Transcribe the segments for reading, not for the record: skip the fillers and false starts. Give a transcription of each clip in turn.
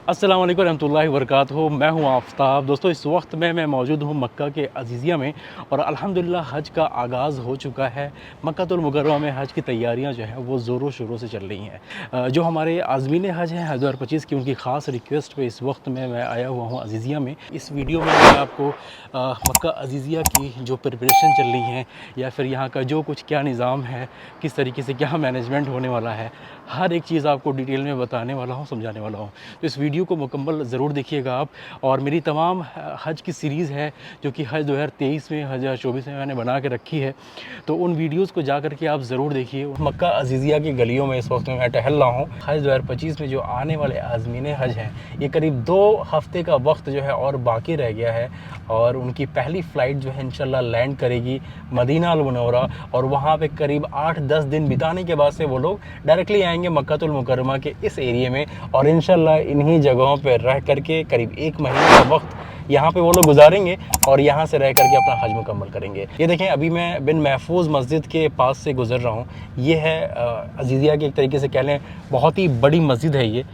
अस्सलाम वालेकुम रहमतुल्लाहि व बरकातहू। मैं हूं आफ्ताब। दोस्तों, इस वक्त में मैं मौजूद हूं मक्का के अज़ीज़िया में और अल्हम्दुलिल्लाह हज का आगाज़ हो चुका है। मक्कातुल मुकर्रमा में हज की तैयारियां जो हैं वो ज़ोरों शोरों से चल रही हैं। जो हमारे आज़मीन हज हैं 2025 की, उनकी ख़ास रिक्वेस्ट पे इस वक्त में मैं आया हुआ हूँ अज़ीज़िया में। इस वीडियो में मैं आपको मक्का अज़ीज़िया की जो प्रिपरेशन चल रही हैं या फिर यहाँ का जो कुछ क्या निज़ाम है, किस तरीके से क्या मैनेजमेंट होने वाला है, हर एक चीज़ आपको डिटेल में बताने वाला हूँ, समझाने वाला हूँ। तो इस वीडियो को मुकम्मल ज़रूर देखिएगा आप। और मेरी तमाम हज की सीरीज़ है जो कि हज 2023 में, हज 2024 में मैंने बना के रखी है, तो उन वीडियोस को जा कर के आप ज़रूर देखिए। मक्का अज़ीज़िया की गलियों में इस वक्त मैं टहल रहा हूँ। हज 2025 में जो आने वाले आज़मीन हज हैं, ये करीब 2 हफ़्ते का वक्त जो है और बाकी रह गया है और उनकी पहली फ़्लाइट जो है इंशाल्लाह लैंड करेगी मदीना अल मुनव्वरा और वहाँ पे करीब 8-10 दिन बिताने के बाद से वो लोग डायरेक्टली आएंगे मक्कातुल मुकर्रमा के इस एरिया में और इंशाल्लाह इन्हीं जगहों पे रह करके करीब 1 महीने का वक्त यहाँ पे वो लोग गुजारेंगे और यहाँ से रह करके अपना हज मुकम्मल करेंगे। ये देखें, अभी मैं बिन महफूज मस्जिद के पास से गुजर रहा हूँ। ये है अज़ीज़िया की एक तरीके से कह लें बहुत ही बड़ी मस्जिद है ये।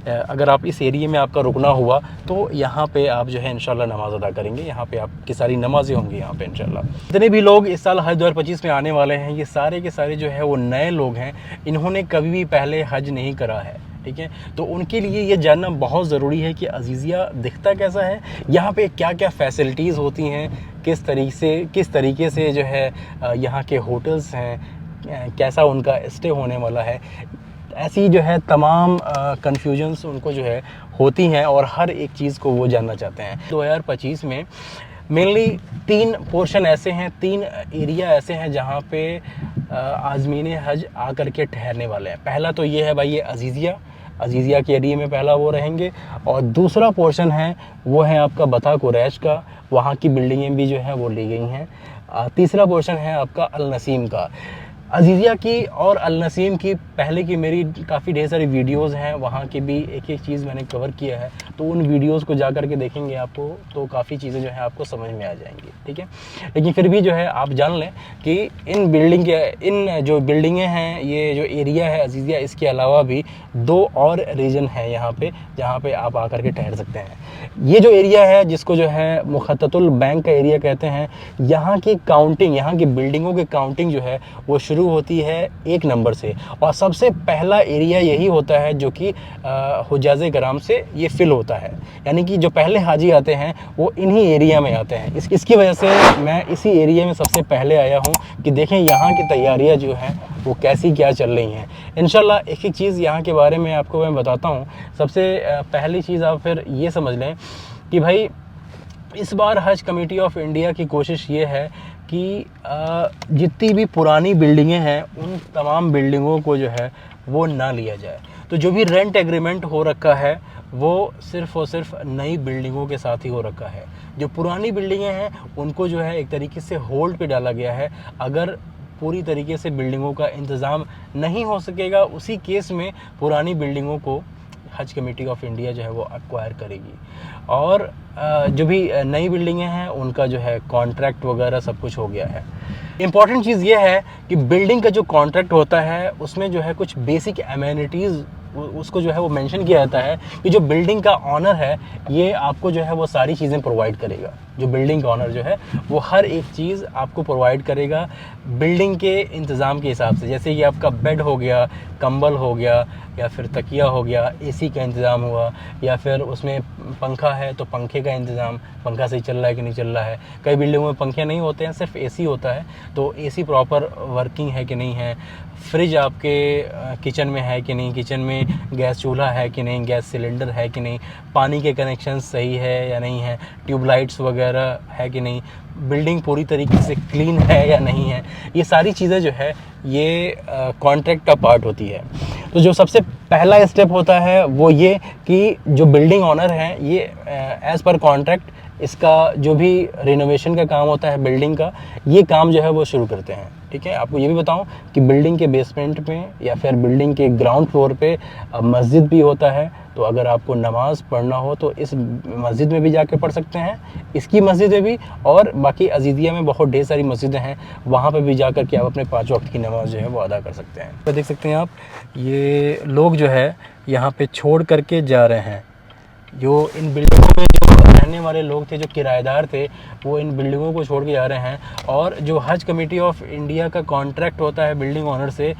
अगर आप इस एरिया में आपका रुकना हुआ तो यहाँ पे आप जो है इंशाल्लाह नमाज़ अदा करेंगे। यहाँ पे आपकी सारी नमाज़ें होंगी यहाँ पे इंशाल्लाह। जितने भी लोग इस साल हज 2025 में आने वाले हैं, ये सारे के सारे जो है वो नए लोग हैं। इन्होंने कभी भी पहले हज नहीं करा है, ठीक है। तो उनके लिए ये जानना बहुत ज़रूरी है कि अज़ीज़िया दिखता कैसा है, यहाँ पे क्या क्या फ़ैसिलिटीज़ होती हैं, किस तरीके से जो है यहाँ के होटल्स हैं, कैसा उनका स्टे होने वाला है। ऐसी जो है तमाम कन्फ्यूजन्स उनको जो है होती हैं और हर एक चीज़ को वो जानना चाहते हैं। 2025 में मेनली 3 पोर्शन ऐसे हैं, 3 एरिया ऐसे हैं जहाँ पे आज़मीन हज आकर के ठहरने वाले हैं। पहला तो ये है भाई, ये अज़ीज़िया के एरिया में पहला वो रहेंगे और दूसरा पोर्शन है वो है आपका बता कुरैश का, वहाँ की बिल्डिंगें भी जो है वो ली गई हैं। तीसरा पोर्शन है आपका अल नसीम का। अज़ीज़िया की और अल नसीम की पहले की मेरी काफ़ी ढेर सारी वीडियोस हैं, वहाँ की भी एक एक चीज़ मैंने कवर किया है, तो उन वीडियोस को जा कर के देखेंगे आपको तो काफ़ी चीज़ें जो है आपको समझ में आ जाएंगी, ठीक है। लेकिन फिर भी जो है आप जान लें कि इन जो बिल्डिंगें हैं, ये जो एरिया है अज़ीज़िया, इसके अलावा भी 2 और रीजन है यहाँ पे जहाँ पे आप आकर के ठहर सकते हैं। ये जो एरिया है जिसको जो है मुखत्ततुल बैंक का एरिया कहते हैं, यहाँ की काउंटिंग, यहाँ की बिल्डिंगों की काउंटिंग जो है वो शुरू होती है 1 नंबर से और सबसे पहला एरिया यही होता है जो कि हुज्जाज़े कराम से ये फिल होता है। यानी कि जो पहले हाजी आते हैं वो इन्हीं एरिया में आते हैं। इसकी वजह से मैं इसी एरिया में सबसे पहले आया हूँ कि देखें यहाँ की तैयारियाँ जो हैं वो कैसी क्या चल रही हैं। इंशाल्लाह एक एक चीज़ यहाँ के बारे में आपको मैं बताता हूँ। सबसे पहली चीज़ आप फिर ये समझ लें कि भाई इस बार हज कमेटी ऑफ इंडिया की कोशिश ये है कि जितनी भी पुरानी बिल्डिंगें हैं उन तमाम बिल्डिंगों को जो है वो ना लिया जाए। तो जो भी रेंट एग्रीमेंट हो रखा है वो सिर्फ़ और सिर्फ नई बिल्डिंगों के साथ ही हो रखा है। जो पुरानी बिल्डिंगें हैं उनको जो है एक तरीके से होल्ड पे डाला गया है। अगर पूरी तरीके से बिल्डिंगों का इंतज़ाम नहीं हो सकेगा, उसी केस में पुरानी बिल्डिंगों को हज कमेटी ऑफ इंडिया जो है वो एक्वायर करेगी और जो भी नई बिल्डिंगें हैं उनका जो है कॉन्ट्रैक्ट वगैरह सब कुछ हो गया है। इम्पॉर्टेंट चीज़ ये है कि बिल्डिंग का जो कॉन्ट्रैक्ट होता है उसमें जो है कुछ बेसिक एमेनिटीज़ उसको जो है वो मेंशन किया जाता है कि जो बिल्डिंग का ऑनर है ये आपको जो है वो सारी चीज़ें प्रोवाइड करेगा। जो बिल्डिंग का ऑनर जो है वो हर एक चीज़ आपको प्रोवाइड करेगा बिल्डिंग के इंतज़ाम के हिसाब से। जैसे कि आपका बेड हो गया, कंबल हो गया या फिर तकिया हो गया, एसी का इंतज़ाम हुआ या फिर उसमें पंखा है तो पंखे का इंतज़ाम, पंखा सही चल रहा है कि नहीं चल रहा है। कई बिल्डिंगों में पंखे नहीं होते हैं, सिर्फ एसी होता है, तो एसी प्रॉपर वर्किंग है कि नहीं है। फ्रिज आपके किचन में है कि नहीं, किचन में गैस चूल्हा है कि नहीं, गैस सिलेंडर है कि नहीं, पानी के कनेक्शन सही है या नहीं है, ट्यूबलाइट्स वगैरह है कि नहीं, बिल्डिंग पूरी तरीके से क्लीन है या नहीं है। ये सारी चीज़ें जो है ये कॉन्ट्रैक्ट का पार्ट होती है। तो जो सबसे पहला स्टेप होता है वो ये कि जो बिल्डिंग ऑनर है ये एज़ पर कॉन्ट्रैक्ट इसका जो भी रिनोवेशन का काम होता है बिल्डिंग का, ये काम जो है वो शुरू करते हैं, ठीक है। आपको ये भी बताऊं कि बिल्डिंग के बेसमेंट में या फिर बिल्डिंग के ग्राउंड फ्लोर पे मस्जिद भी होता है। तो अगर आपको नमाज़ पढ़ना हो तो इस मस्जिद में भी जाके पढ़ सकते हैं, इसकी मस्जिद में भी, और बाकी अज़ीज़िया में बहुत ढेर सारी मस्जिदें हैं, वहाँ पे भी जाकर के आप अपने 5 वक्त की नमाज़ जो है वो अदा कर सकते हैं। तो देख सकते हैं आप, ये लोग जो है यहाँ पे छोड़ करके जा रहे हैं, जो इन बिल्डिंगों में जो रहने वाले लोग थे, जो किराएदार थे, वो इन बिल्डिंगों को छोड़ के जा रहे हैं। और जो हज कमेटी ऑफ इंडिया का कॉन्ट्रैक्ट होता है बिल्डिंग ऑनर से,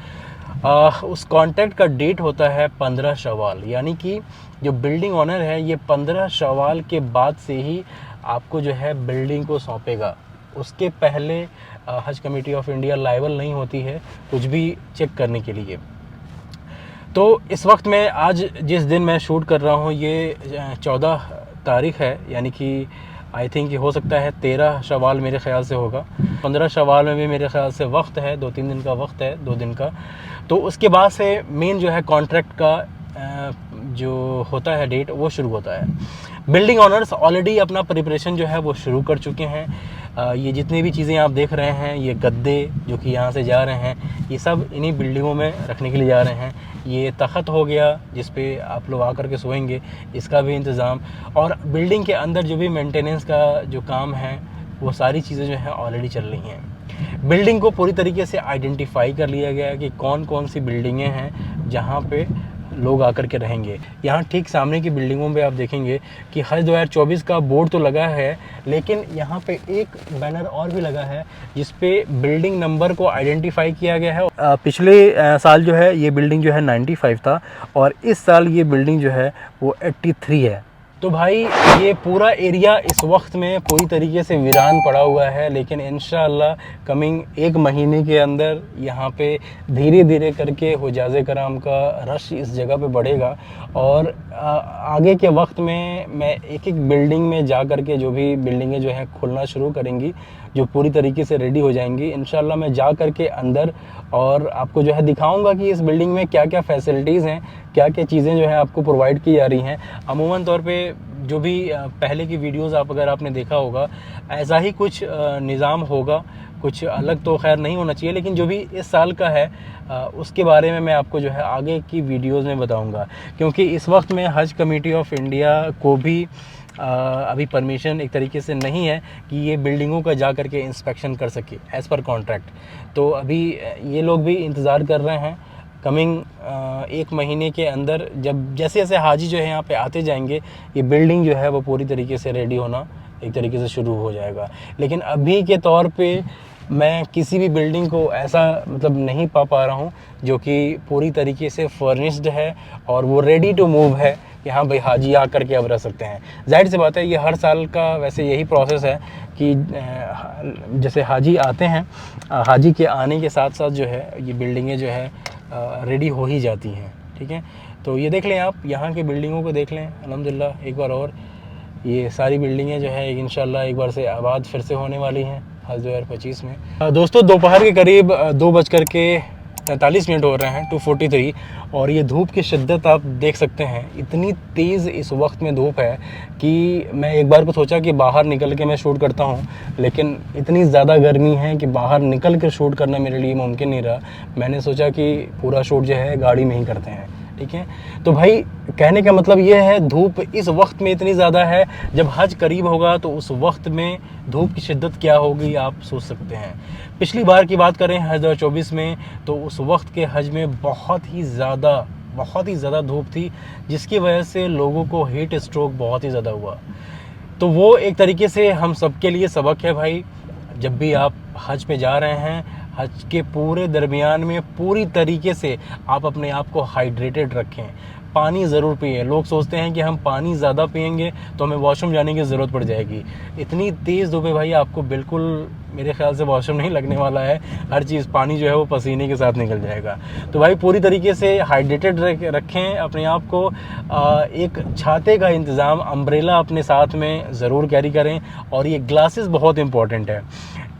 उस कॉन्ट्रैक्ट का डेट होता है 15 शवाल, यानी कि जो बिल्डिंग ऑनर है ये 15 शवाल के बाद से ही आपको जो है बिल्डिंग को सौंपेगा। उसके पहले हज कमेटी ऑफ इंडिया लायबल नहीं होती है कुछ भी चेक करने के लिए। तो इस वक्त में आज जिस दिन मैं शूट कर रहा हूँ ये 14 तारीख़ है, यानी कि आई थिंक हो सकता है 13 शवाल मेरे ख़्याल से होगा। 15 शवाल में भी मेरे ख़्याल से वक्त है, 2-3 दिन का वक्त है, 2 दिन का। तो उसके बाद से मेन जो है कॉन्ट्रैक्ट का जो होता है डेट वो शुरू होता है। बिल्डिंग ऑनर्स ऑलरेडी अपना प्रिपरेशन जो है वो शुरू कर चुके हैं। ये जितनी भी चीज़ें आप देख रहे हैं, ये गद्दे जो कि यहाँ से जा रहे हैं, ये सब इन्हीं बिल्डिंगों में रखने के लिए जा रहे हैं। ये तख़्त हो गया जिस पे आप लोग आकर के सोएंगे, इसका भी इंतज़ाम। और बिल्डिंग के अंदर जो भी मेंटेनेंस का जो काम है वो सारी चीज़ें जो हैं ऑलरेडी चल रही हैं। बिल्डिंग को पूरी तरीके से आइडेंटिफाई कर लिया गया है कि कौन कौन सी बिल्डिंगें हैं जहाँ पे लोग आकर के रहेंगे। यहाँ ठीक सामने की बिल्डिंगों पे आप देखेंगे कि हज 2024 का बोर्ड तो लगा है, लेकिन यहाँ पे एक बैनर और भी लगा है जिस पे बिल्डिंग नंबर को आइडेंटिफाई किया गया है। पिछले साल जो है ये बिल्डिंग जो है 95 था और इस साल ये बिल्डिंग जो है वो 83 है। तो भाई ये पूरा एरिया इस वक्त में पूरी तरीके से वीरान पड़ा हुआ है, लेकिन इंशाअल्लाह कमिंग 1 महीने के अंदर यहाँ पे धीरे धीरे करके हुजाज़े कराम का रश इस जगह पे बढ़ेगा। और आगे के वक्त में मैं एक एक बिल्डिंग में जा कर के जो भी बिल्डिंगें जो हैं खुलना शुरू करेंगी, जो पूरी तरीके से रेडी हो जाएंगी, इंशाअल्लाह मैं जा कर के अंदर और आपको जो है दिखाऊंगा कि इस बिल्डिंग में क्या क्या फैसिलिटीज़ हैं, क्या क्या चीज़ें जो है आपको प्रोवाइड की जा रही हैं। अमूमन तौर पे जो भी पहले की वीडियोस अगर आपने देखा होगा, ऐसा ही कुछ निज़ाम होगा, कुछ अलग तो खैर नहीं होना चाहिए, लेकिन जो भी इस साल का है उसके बारे में मैं आपको जो है आगे की वीडियोस में बताऊंगा। क्योंकि इस वक्त में हज कमेटी ऑफ इंडिया को भी अभी परमिशन एक तरीके से नहीं है कि ये बिल्डिंगों का जा करके इंस्पेक्शन कर सके एज़ पर कॉन्ट्रैक्ट। तो अभी ये लोग भी इंतज़ार कर रहे हैं कमिंग 1 महीने के अंदर, जब जैसे जैसे हाजी जो है यहाँ पे आते जाएंगे, ये बिल्डिंग जो है वो पूरी तरीके से रेडी होना एक तरीके से शुरू हो जाएगा। लेकिन अभी के तौर पे मैं किसी भी बिल्डिंग को ऐसा मतलब नहीं पा रहा हूँ जो कि पूरी तरीके से फर्निश्ड है और वो रेडी टू मूव है कि हाँ भाई हाजी आकर के अब रह सकते हैं। जाहिर सी बात है, ये हर साल का वैसे यही प्रोसेस है कि जैसे हाजी आते हैं, हाजी के आने के साथ साथ जो है ये बिल्डिंगें जो है रेडी हो ही जाती हैं। ठीक है, तो ये देख लें, आप यहाँ की बिल्डिंगों को देख लें। अल्हम्दुलिल्लाह एक बार और ये सारी बिल्डिंगें जो है इंशाल्लाह एक बार से आबाद फिर से होने वाली हैं हज 2025 में। दोस्तों दोपहर के करीब 2:43 हो रहे हैं, 2:43, और ये धूप की शिद्दत आप देख सकते हैं। इतनी तेज़ इस वक्त में धूप है कि मैं एक बार को सोचा कि बाहर निकल के मैं शूट करता हूँ, लेकिन इतनी ज़्यादा गर्मी है कि बाहर निकल कर शूट करना मेरे लिए मुमकिन नहीं रहा। मैंने सोचा कि पूरा शूट जो है गाड़ी में ही करते हैं। ठीक है, तो भाई कहने का मतलब ये है, धूप इस वक्त में इतनी ज़्यादा है, जब हज करीब होगा तो उस वक्त में धूप की शिद्दत क्या होगी आप सोच सकते हैं। पिछली बार की बात करें हज 2024 में, तो उस वक्त के हज में बहुत ही ज़्यादा धूप थी, जिसकी वजह से लोगों को हीट स्ट्रोक बहुत ही ज़्यादा हुआ। तो वो एक तरीके से हम सबके लिए सबक है भाई, जब भी आप हज पे जा रहे हैं, हज के पूरे दरमियान में पूरी तरीके से आप अपने आप को हाइड्रेटेड रखें, पानी ज़रूर पिएं। लोग सोचते हैं कि हम पानी ज़्यादा पिएंगे तो हमें वॉशरूम जाने की ज़रूरत पड़ जाएगी। इतनी तेज़ धूप है भाई, आपको बिल्कुल मेरे ख्याल से वॉशरूम नहीं लगने वाला है, हर चीज़ पानी जो है वो पसीने के साथ निकल जाएगा। तो भाई पूरी तरीके से हाइड्रेटेड रखें अपने आप को। एक छाते का इंतज़ाम, अम्ब्रेला अपने साथ में ज़रूर कैरी करें, और ये ग्लासेस बहुत इंपॉर्टेंट है।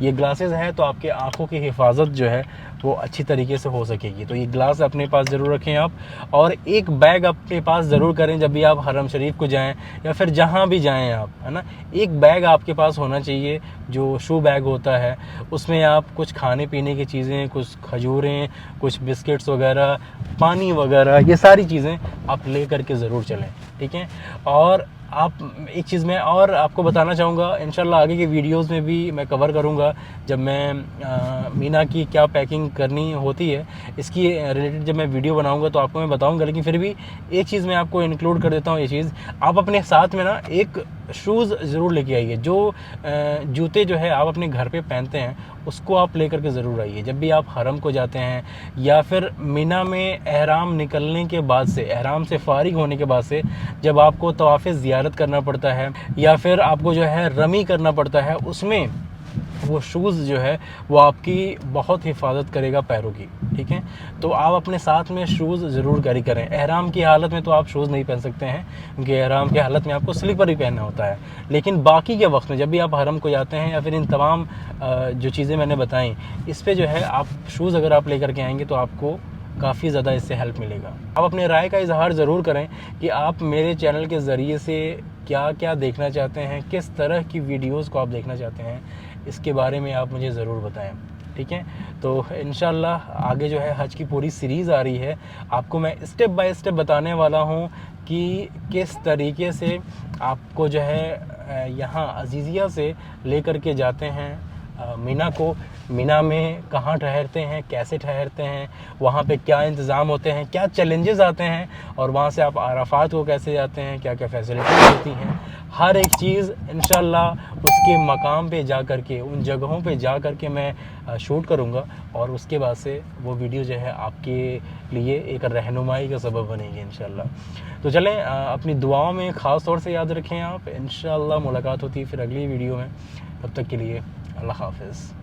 ये ग्लासेस है तो आपके आँखों की हिफाजत जो है वो अच्छी तरीके से हो सकेगी। तो ये ग्लास अपने पास ज़रूर रखें आप, और एक बैग अपने पास ज़रूर करें जब भी आप हरम शरीफ को जाएं या फिर जहाँ भी जाएं आप, है ना। एक बैग आपके पास होना चाहिए जो शू बैग होता है, उसमें आप कुछ खाने पीने की चीज़ें, कुछ खजूरें, कुछ बिस्किट्स वगैरह, पानी वगैरह, ये सारी चीज़ें आप ले करके ज़रूर चलें। ठीक है, और आप एक चीज़ मैं और आपको बताना चाहूँगा, इंशाल्लाह आगे के वीडियोस में भी मैं कवर करूँगा, जब मैं मीना की क्या पैकिंग शॉपिंग करनी होती है, इसकी रिलेटेड जब मैं वीडियो बनाऊंगा तो आपको मैं बताऊंगा। लेकिन फिर भी एक चीज़ मैं आपको इंक्लूड कर देता हूँ, ये चीज़ आप अपने साथ में ना एक शूज़ ज़रूर लेके आइए। जो जूते जो है आप अपने घर पे पहनते हैं उसको आप लेकर के ज़रूर आइए। जब भी आप हरम को जाते हैं या फिर मिना में एहराम निकलने के बाद से, एहराम से फारिग होने के बाद से जब आपको तवाफ़ ज़ियारत करना पड़ता है या फिर आपको जो है रमी करना पड़ता है, उसमें वो शूज़ जो है वो आपकी बहुत हिफाजत करेगा पैरों की, ठीक है। तो आप अपने साथ में शूज़ ज़रूर कैरी करें। एहराम की हालत में तो आप शूज़ नहीं पहन सकते हैं, क्योंकि एहराम की हालत में आपको स्लीपर ही पहनना होता है। लेकिन बाकी के वक्त में जब भी आप हरम को जाते हैं या फिर इन तमाम जो चीज़ें मैंने बताई, इस पे जो है आप शूज़ अगर आप लेकर के आएंगे तो आपको काफ़ी ज़्यादा इससे हेल्प मिलेगा। आप अपने राय का इजहार ज़रूर करें कि आप मेरे चैनल के ज़रिए से क्या क्या देखना चाहते हैं, किस तरह की वीडियोज़ को आप देखना चाहते हैं, इसके बारे में आप मुझे ज़रूर बताएं, ठीक है। तो इंशाल्लाह आगे जो है हज की पूरी सीरीज़ आ रही है, आपको मैं स्टेप बाय स्टेप बताने वाला हूँ कि किस तरीके से आपको जो है यहाँ अजीज़िया से लेकर के जाते हैं मीना को। मीना में कहाँ ठहरते हैं, कैसे ठहरते हैं, वहाँ पे क्या इंतज़ाम होते हैं, क्या चैलेंजेस आते हैं, और वहाँ से आप अराफात को कैसे जाते हैं, क्या क्या फैसिलिटीज़ होती हैं, हर एक चीज़ इंशाल्लाह उसके मकाम पे जा कर के, उन जगहों पे जा कर के मैं शूट करूँगा। और उसके बाद से वो वीडियो जो है आपके लिए एक रहनुमाई का सबब बनेगी इंशाल्लाह। तो चलें, अपनी दुआओं में ख़ास तौर से याद रखें आप। इंशाल्लाह मुलाकात होती है फिर अगली वीडियो में। तब तक के लिए अल्लाह हाफ़िज़।